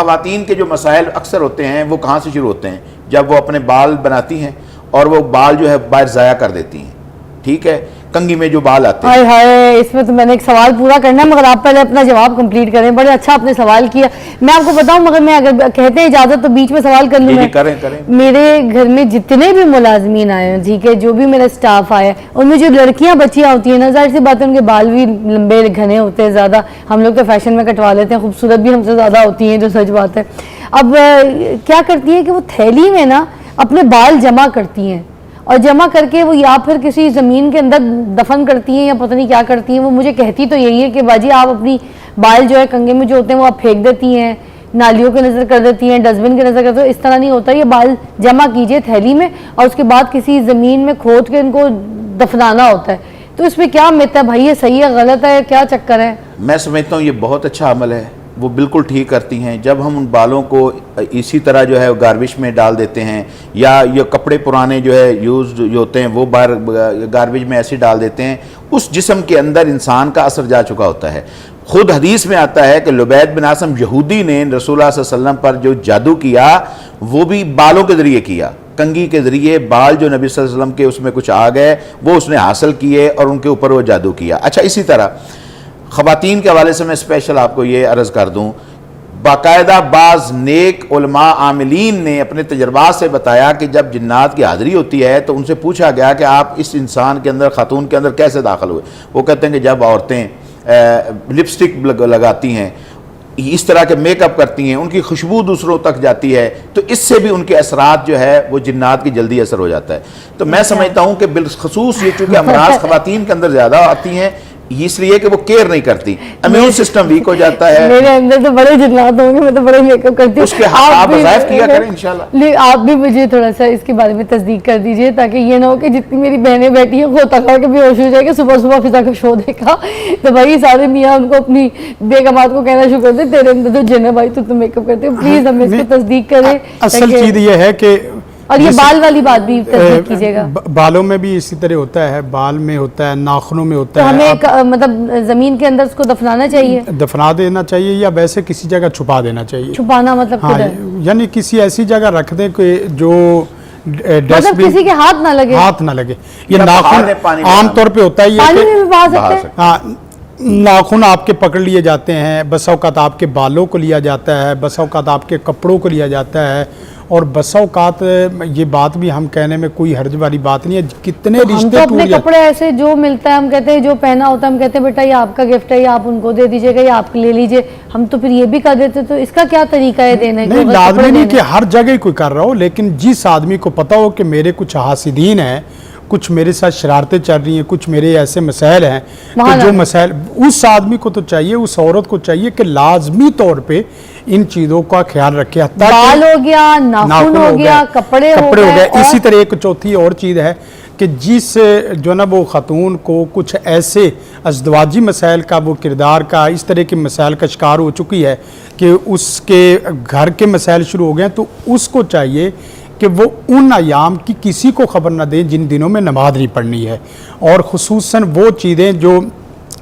خواتین کے جو مسائل اکثر ہوتے ہیں وہ کہاں سے شروع ہوتے ہیں؟ جب وہ اپنے بال بناتی ہیں اور وہ بال جو ہے باہر ضائع کر دیتی ہیں، ٹھیک ہے، کنگھی میں جو بال آتے ہیں۔ ہائے اس میں تو میں نے ایک سوال پورا کرنا ہے، مگر آپ پہلے اپنا جواب کمپلیٹ کریں۔ بڑے اچھا آپ نے سوال کیا، میں آپ کو بتاؤں، مگر میں اگر کہتے ہیں اجازت تو بیچ میں سوال کر لوں میں۔ کریں۔ میرے گھر میں جتنے بھی ملازمین آئے ہیں، ٹھیک ہے، جو بھی میرا سٹاف آیا ہے، ان میں جو لڑکیاں بچیاں ہوتی ہیں نا، ظاہر سی بات ہے ان کے بال بھی لمبے گھنے ہوتے ہیں زیادہ، ہم لوگ تو فیشن میں کٹوا لیتے ہیں، خوبصورت بھی ہم سے زیادہ ہوتی ہیں، جو سچ بات ہے۔ اب کیا کرتی ہیں کہ وہ تھیلی میں نا اپنے بال جمع کرتی ہیں، اور جمع کر کے وہ یا پھر کسی زمین کے اندر دفن کرتی ہیں یا پتہ نہیں کیا کرتی ہیں۔ وہ مجھے کہتی تو یہی ہے کہ باجی آپ اپنی بال جو ہے کنگھے میں جو ہوتے ہیں وہ آپ پھینک دیتی ہیں، نالیوں کے نظر کر دیتی ہیں، ڈسٹ بن کے نظر کرتے ہیں، اس طرح نہیں ہوتا۔ یہ بال جمع کیجئے تھیلی میں اور اس کے بعد کسی زمین میں کھود کے ان کو دفنانا ہوتا ہے۔ تو اس میں کیا مت ہے بھائی، یہ صحیح ہے غلط ہے، کیا چکر ہے؟ میں سمجھتا ہوں یہ بہت اچھا عمل ہے، وہ بالکل ٹھیک کرتی ہیں۔ جب ہم ان بالوں کو اسی طرح جو ہے گاربیج میں ڈال دیتے ہیں، یا یہ کپڑے پرانے جو ہے یوزڈ جو ہوتے ہیں وہ باہر گاربیج میں ایسے ڈال دیتے ہیں، اس جسم کے اندر انسان کا اثر جا چکا ہوتا ہے۔ خود حدیث میں آتا ہے کہ لبید بن عاصم یہودی نے رسول اللہ صلی اللہ علیہ وسلم پر جو جادو کیا وہ بھی بالوں کے ذریعے کیا، کنگھی کے ذریعے بال جو نبی صلی اللہ علیہ وسلم کے اس میں کچھ آ گئے وہ اس نے حاصل کیے اور ان کے اوپر وہ جادو کیا۔ اچھا، اسی طرح خواتین کے حوالے سے میں اسپیشل آپ کو یہ عرض کر دوں، باقاعدہ بعض نیک علماء عاملین نے اپنے تجربات سے بتایا کہ جب جنات کی حاضری ہوتی ہے تو ان سے پوچھا گیا کہ آپ اس انسان کے اندر، خاتون کے اندر کیسے داخل ہوئے؟ وہ کہتے ہیں کہ جب عورتیں لپسٹک لگاتی ہیں، اس طرح کے میک اپ کرتی ہیں، ان کی خوشبو دوسروں تک جاتی ہے، تو اس سے بھی ان کے اثرات جو ہے وہ جنات کی جلدی اثر ہو جاتا ہے۔ تو میں سمجھتا ہوں کہ بالخصوص یہ چونکہ امراض خواتین کے اندر زیادہ آتی ہیں، اس لیے کہ وہ کیئر نہیں کرتی، امیون سسٹم ویک ہو جاتا ہے۔ میرے اندر تو بڑے جنات ہوں گے، میں تو بڑے میک اپ کرتی ہوں۔ اس کے آپ وظائف کیا کریں انشاءاللہ۔ آپ بھی مجھے تھوڑا سا اس کے بارے میں تصدیق کر دیجئے، تاکہ یہ نہ ہو کہ جتنی میری بہنیں بیٹھی ہیں غوطہ کھا کے بھی ہوش ہو جائے کہ صبح صبح فضا کا شو دیکھا، تو بھائی سارے میاں ان کو اپنی بیگمات کو کہنا شروع کر دیں تیرے اندر تو جن ہے بھائی، تو میک اپ کرتے ہو، پلیز ہمیں اس کو تصدیق کریں۔ اصل چیز یہ ہے کہ اور یہ بال والی بات بھی تصدیق کیجئے گا، بالوں میں بھی اسی طرح ہوتا ہے، بال میں ہوتا ہے، ناخنوں میں ہوتا تو ہے۔ ہمیں مطلب زمین کے اندر اس کو دفنانا چاہیے، دفنا دینا چاہیے یا ویسے کسی جگہ چھپا دینا چاہیے۔ چھپانا مطلب ہاں، یعنی کسی ایسی جگہ رکھ دیں کہ جو مطلب کسی کے ہاتھ نہ لگے، ہاتھ نہ لگے۔ یہ ناخن عام طور پہ ہوتا ہے پانی میں بھی بہا سکتے ہیں۔ ہاں، ناخن آپ کے پکڑ لیے جاتے ہیں، بس اوقات آپ کے بالوں کو لیا جاتا ہے، بس اوقات آپ کے کپڑوں کو لیا جاتا ہے، اور بس اوقات یہ بات بھی ہم کہنے میں کوئی حرج والی بات نہیں ہے، کتنے رشتے ہم تو اپنے کپڑے ایسے جو ملتا ہے ہم کہتے ہیں، جو پہنا ہوتا ہے ہم کہتے ہیں بیٹا یہ آپ کا گفٹ ہے، یا آپ ان کو دے دیجئے گا، یا آپ لے لیجئے، ہم تو پھر یہ بھی کر دیتے۔ تو اس کا کیا طریقہ ہے دینے کا؟ نہیں، لازمی نہیں کہ ہر جگہ کوئی کر رہا ہو، لیکن جس آدمی کو پتا ہو کہ میرے کچھ حاسدین ہیں، کچھ میرے ساتھ شرارتیں چل رہی ہیں، کچھ میرے ایسے مسائل ہیں کہ جو مسائل، اس آدمی کو تو چاہیے، اس عورت کو چاہیے کہ لازمی طور پہ ان چیزوں کا خیال رکھے، بال ہو گیا، ناخن ہو گیا، کپڑے ہو گئے۔ اسی طرح ایک چوتھی اور چیز ہے کہ جس جو نا وہ خاتون کو کچھ ایسے ازدواجی مسائل کا، وہ کردار کا، اس طرح کے مسائل کا شکار ہو چکی ہے کہ اس کے گھر کے مسائل شروع ہو گئے ہیں، تو اس کو چاہیے کہ وہ ان ایام کی کسی کو خبر نہ دیں جن دنوں میں نماز نہیں پڑھنی ہے، اور خصوصاً وہ چیزیں جو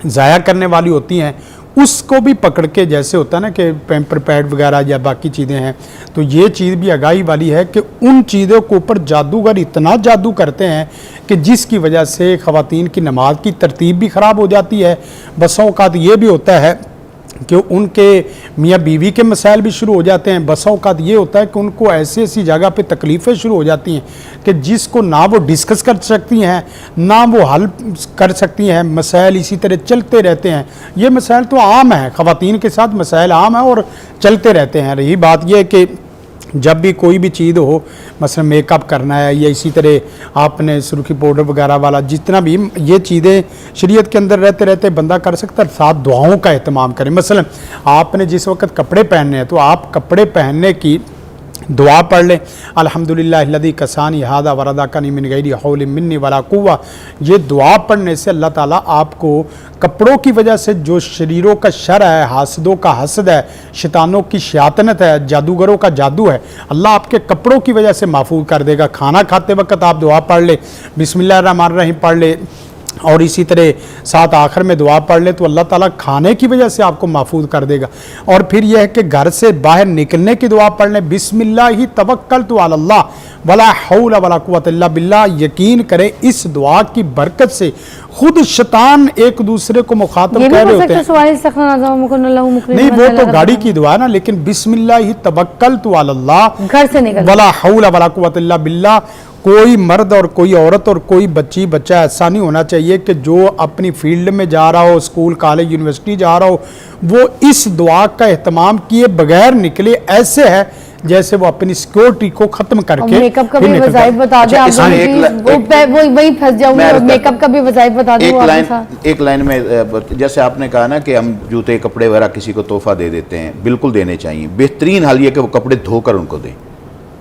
ضائع کرنے والی ہوتی ہیں اس کو بھی پکڑ کے، جیسے ہوتا ہے نا کہ پیمپر پیڈ وغیرہ یا باقی چیزیں ہیں، تو یہ چیز بھی آگاہی والی ہے کہ ان چیزوں کے اوپر جادوگر اتنا جادو کرتے ہیں کہ جس کی وجہ سے خواتین کی نماز کی ترتیب بھی خراب ہو جاتی ہے۔ بسا اوقات یہ بھی ہوتا ہے کہ ان کے میاں بیوی کے مسائل بھی شروع ہو جاتے ہیں، بسا اوقات یہ ہوتا ہے کہ ان کو ایسی جگہ پہ تکلیفیں شروع ہو جاتی ہیں کہ جس کو نہ وہ ڈسکس کر سکتی ہیں نہ وہ حل کر سکتی ہیں، مسائل اسی طرح چلتے رہتے ہیں۔ یہ مسائل تو عام ہیں، خواتین کے ساتھ مسائل عام ہیں اور چلتے رہتے ہیں۔ رہی بات یہ کہ جب بھی کوئی بھی چیز ہو، مثلا میک اپ کرنا ہے یا اسی طرح آپ نے سرخی پاؤڈر وغیرہ والا، جتنا بھی یہ چیزیں شریعت کے اندر رہتے رہتے بندہ کر سکتا ہے، ساتھ دعاؤں کا اہتمام کریں۔ مثلا آپ نے جس وقت کپڑے پہننے ہیں تو آپ کپڑے پہننے کی دعا پڑھ لیں، الحمدللہ الذی کسانی ھذا ورزقنی من غیر حول منی ولا قوہ۔ یہ دعا پڑھنے سے اللہ تعالیٰ آپ کو کپڑوں کی وجہ سے جو شریروں کا شر ہے، حاسدوں کا حسد ہے، شیطانوں کی شیاطنت ہے، جادوگروں کا جادو ہے، اللہ آپ کے کپڑوں کی وجہ سے محفوظ کر دے گا۔ کھانا کھاتے وقت آپ دعا پڑھ لیں، بسم اللہ الرحمن الرحیم پڑھ لیں، اور اسی طرح ساتھ آخر میں دعا پڑھ لے تو اللہ تعالیٰ کھانے کی وجہ سے آپ کو محفوظ کر دے گا۔ اور پھر یہ ہے کہ گھر سے باہر نکلنے کی دعا پڑھ لیں، بسم اللہ توکلت علی اللہ ولا حول ولا قوت الا باللہ۔ یقین کریں اس دعا کی برکت سے خود شیطان ایک دوسرے کو مخاطب یہ بھی کہہ رہے ہو ہوتے سکتا ہیں، ہے نہیں وہ تو گاڑی کی دعا ہے نا، لیکن بسم اللہ توکلت علی اللہ گھر سے نکل ولا حول ولا قوت الا باللہ۔ کوئی مرد اور کوئی عورت اور کوئی بچی بچہ ایسا نہیں ہونا چاہیے کہ جو اپنی فیلڈ میں جا رہا ہو، اسکول کالج یونیورسٹی جا رہا ہو، وہ اس دعا کا اہتمام کیے بغیر نکلے، ایسے ہے جیسے وہ اپنی سیکورٹی کو ختم کر کے میک اپ کا پھر بھی نکلتا ہے۔ وظائف بتا دیں آپ اس میں وہ وہی پھنس جاؤں میں گی، میک اپ کا بھی وظائف بتا دیں وہ ایک لائن میں جیسے آپ نے کہا نا کہ ہم جوتے کپڑے وغیرہ کسی کو تحفہ دے دیتے ہیں، بالکل دینے چاہیے۔ بہترین حل یہ کہ وہ کپڑے دھو کر ان کو دیں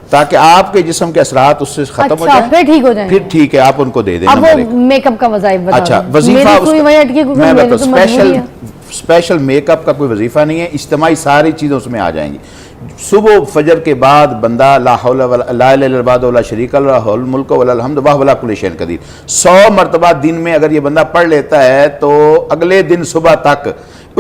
تاکہ آپ کے جسم کے اثرات اس سے ختم ہو اچھا جائیں، پھر ٹھیک ہو جائیں پھر ٹھیک ہے آپ ان کو دے دیں۔ اب نمبر وہ ایک۔ میک اپ کا وظائف بتا اچھا دیں۔ وظیفہ میری اس سوئی وہیں اٹکی کیونکہ میں میری بتا تو مجبوری ہے۔ اسپیشل میک اپ کا کوئی وظیفہ نہیں ہے، اجتماعی ساری چیزیں اس میں آ جائیں گی۔ صبح فجر کے بعد بندہ لا حول ولا لا الہ الا اللہ ولا شریک لہ لہ الملک ولا الحمد وہو علی کل شیء قدیر 100 مرتبہ دن میں اگر یہ بندہ پڑھ لیتا ہے تو اگلے دن صبح تک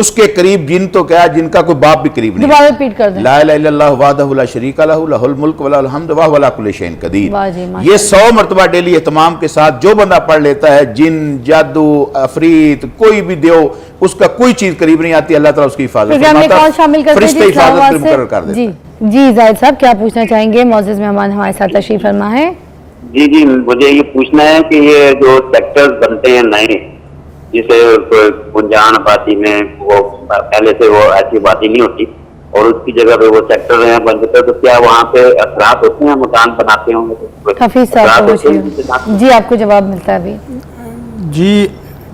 اس کے قریب جن تو کیا جن کا کوئی باپ بھی قریب نہیں دوبارہ ریپیٹ کر دیں۔ لا الہ الا اللہ وحدہ لا شریک لہ لہ الملک ولا الحمد وہو علی کل شیء قدیر۔ واہ جی، ماشاء یہ 100 مرتبہ ڈیلی اہتمام کے ساتھ جو بندہ پڑھ لیتا ہے، جن جادو عفریت کوئی بھی دیو اس کا کوئی چیز قریب نہیں آتی، اللہ تعالیٰ اس کی حفاظت پروگرام میں کال شامل کرتے ہیں فرشتے جی، اسلام حفاظت آباد پھر سے۔ مقرر کر دیتا ہے۔ جی زاہد صاحب کیا پوچھنا چاہیں گے؟ معزز مہمان ہمارے ساتھ تشریف فرما ہے۔ جی مجھے یہ پوچھنا ہے کہ یہ جو سیکٹرز بنتے ہیں نئے، جسے گنجان آبادی میں وہ پہلے سے وہ ایسی آبادی نہیں ہوتی اور اس کی جگہ پہ وہ سیکٹر بن جاتے ہیں، تو کیا وہاں پہ اثرات ہوتے ہیں؟ مکان بناتے ہوں گے حفیظ صاحب کو پوچھیے۔ جی آپ کو جواب ملتا ہے ابھی۔ جی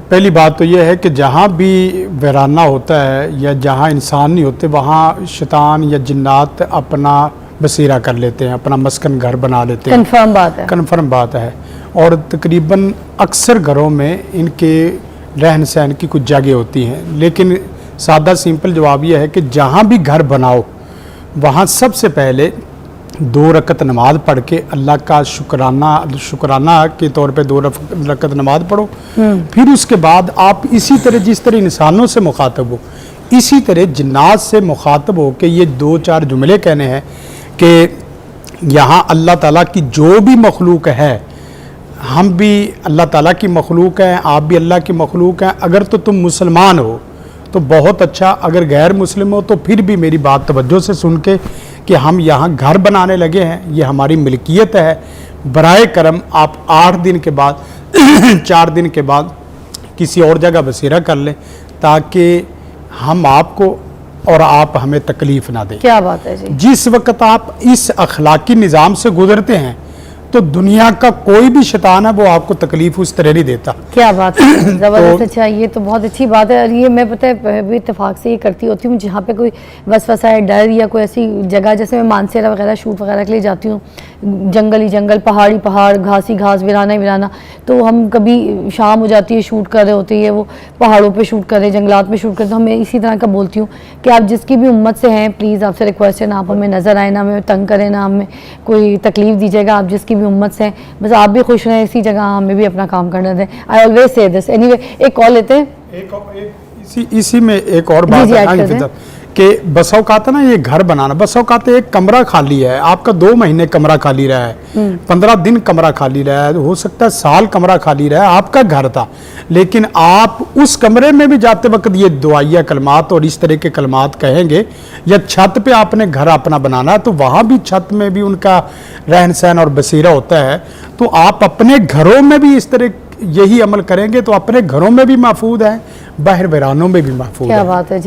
پہلی بات تو یہ ہے کہ جہاں بھی ویرانہ ہوتا ہے یا جہاں انسان نہیں ہوتے وہاں شیطان یا جنات اپنا بسیرہ کر لیتے ہیں، اپنا مسکن گھر بنا لیتے ہیں۔ کنفرم بات ہے۔ کنفرم بات ہے، اور تقریباً اکثر گھروں میں ان کے رہن سہن کی کچھ جگہ ہوتی ہیں، لیکن سادہ سمپل جواب یہ ہے کہ جہاں بھی گھر بناؤ وہاں سب سے پہلے 2 رکعت نماز پڑھ کے اللہ کا شکرانہ کے طور پہ 2 رکعت نماز پڑھو، پھر اس کے بعد آپ اسی طرح جس طرح انسانوں سے مخاطب ہو اسی طرح جنات سے مخاطب ہو کے یہ 2-4 جملے کہنے ہیں کہ یہاں اللہ تعالیٰ کی جو بھی مخلوق ہے، ہم بھی اللہ تعالیٰ کی مخلوق ہیں، آپ بھی اللہ کی مخلوق ہیں، اگر تو تم مسلمان ہو تو بہت اچھا، اگر غیر مسلم ہو تو پھر بھی میری بات توجہ سے سن کے کہ ہم یہاں گھر بنانے لگے ہیں، یہ ہماری ملکیت ہے، برائے کرم آپ 8 دن کے بعد 4 دن کے بعد کسی اور جگہ بسیرہ کر لیں تاکہ ہم آپ کو اور آپ ہمیں تکلیف نہ دیں۔ کیا بات ہے جی۔ جس وقت آپ اس اخلاقی نظام سے گزرتے ہیں تو دنیا کا کوئی بھی شیطان ہے وہ آپ کو تکلیف اس طرح نہیں دیتا۔ کیا بات ہے، زبردست۔ اچھا یہ تو بہت اچھی بات ہے، اور یہ میں پتہ ہے بھی اتفاق سے یہ کرتی ہوتی ہوں جہاں پہ کوئی وسوسہ ہے، ڈر یا کوئی ایسی جگہ، جیسے میں مانسیرا وغیرہ شوٹ وغیرہ کے لیے جاتی ہوں، جنگل ہی جنگل، پہاڑی پہاڑ، گھاس ہی گھاس، ویرانہ ہی ویرانہ، تو ہم کبھی شام ہو جاتی ہے شوٹ کر رہے ہوتے ہیں، وہ پہاڑوں پہ شوٹ کر رہے، جنگلات میں شوٹ کر رہے، تو ہمیں اسی طرح کا بولتی ہوں کہ آپ جس کی بھی امت سے ہیں پلیز آپ سے ریکویسٹ ہے، نہ آپ ہمیں نظر آئے، نہ ہمیں تنگ کریں، نہ ہمیں کوئی تکلیف دیجیے گا، آپ جس کی بھی امت سے ہیں بس آپ بھی خوش رہیں، اسی جگہ ہمیں بھی اپنا کام کرنا دیں۔ I always say this. Any way ایک کال لیتے ہیں۔ اسی میں ایک اور بات جی ہے ایڈ کر دیں۔ کہ بس اوقات ہے نا یہ گھر بنانا، بس اوقات ایک کمرہ خالی ہے، آپ کا 2 مہینے کمرہ خالی رہا ہے، 15 دن کمرہ خالی رہا ہے، ہو سکتا ہے سال کمرہ خالی رہا ہے، آپ کا گھر تھا، لیکن آپ اس کمرے میں بھی جاتے وقت یہ دعائیہ کلمات اور اس طرح کے کلمات کہیں گے، یا چھت پہ آپ نے گھر اپنا بنانا ہے تو وہاں بھی چھت میں بھی ان کا رہن سہن اور بسیرہ ہوتا ہے، تو آپ اپنے گھروں میں بھی اس طرح یہی عمل کریں گے تو اپنے گھروں میں بھی محفوظ ہیں، باہر ویرانوں میں بھی محفوظ ہیں۔ کیا بات ہے جی۔